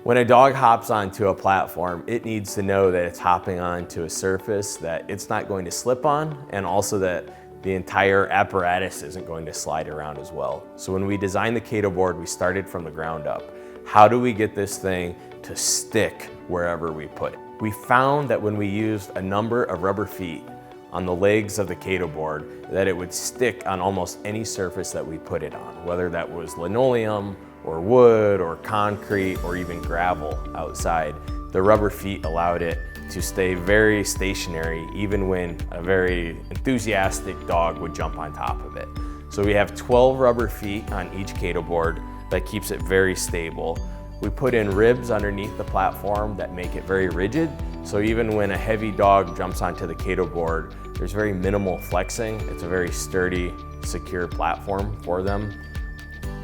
When a dog hops onto a platform, it needs to know that it's hopping onto a surface that it's not going to slip on, and also that the entire apparatus isn't going to slide around as well. So when we designed the Cato Board, we started from the ground up. How do we get this thing to stick wherever we put it? We found that when we used a number of rubber feet on the legs of the Cato Board, that it would stick on almost any surface that we put it on, whether that was linoleum, or wood, or concrete, or even gravel outside. The rubber feet allowed it to stay very stationary, even when a very enthusiastic dog would jump on top of it. So we have 12 rubber feet on each Cato Board that keeps it very stable. We put in ribs underneath the platform that make it very rigid, so even when a heavy dog jumps onto the Cato Board, there's very minimal flexing. It's a very sturdy, secure platform for them.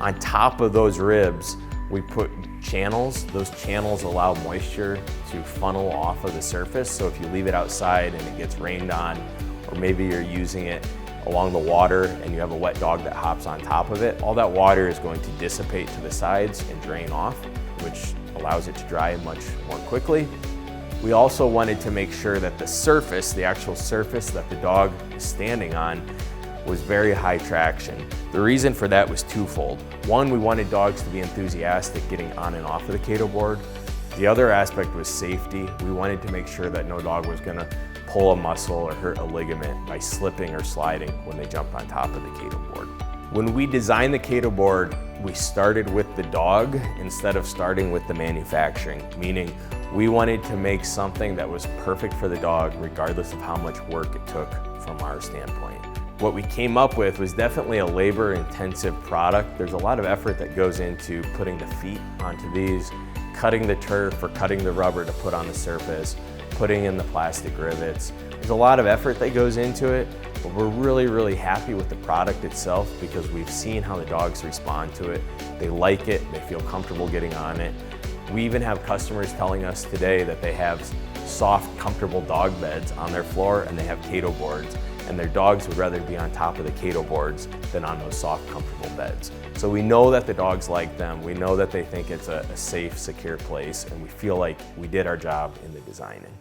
On top of those ribs, we put channels. Those channels allow moisture to funnel off of the surface. So if you leave it outside and it gets rained on, or maybe you're using it along the water and you have a wet dog that hops on top of it, all that water is going to dissipate to the sides and drain off, which allows it to dry much more quickly. We also wanted to make sure that the surface, the actual surface that the dog is standing on, was very high traction. The reason for that was twofold. One, we wanted dogs to be enthusiastic getting on and off of the Cato Board. The other aspect was safety. We wanted to make sure that no dog was gonna pull a muscle or hurt a ligament by slipping or sliding when they jumped on top of the Cato Board. When we designed the Cato Board, we started with the dog instead of starting with the manufacturing, meaning we wanted to make something that was perfect for the dog regardless of how much work it took from our standpoint. What we came up with was definitely a labor-intensive product. There's a lot of effort that goes into putting the feet onto these, cutting the turf or cutting the rubber to put on the surface, putting in the plastic rivets. There's a lot of effort that goes into it, but we're really happy with the product itself because we've seen how the dogs respond to it. They like it, they feel comfortable getting on it. We even have customers telling us today that they have soft, comfortable dog beds on their floor and they have Cato Boards, and their dogs would rather be on top of the Cato Boards than on those soft, comfortable beds. So we know that the dogs like them, we know that they think it's a safe, secure place, and we feel like we did our job in the designing.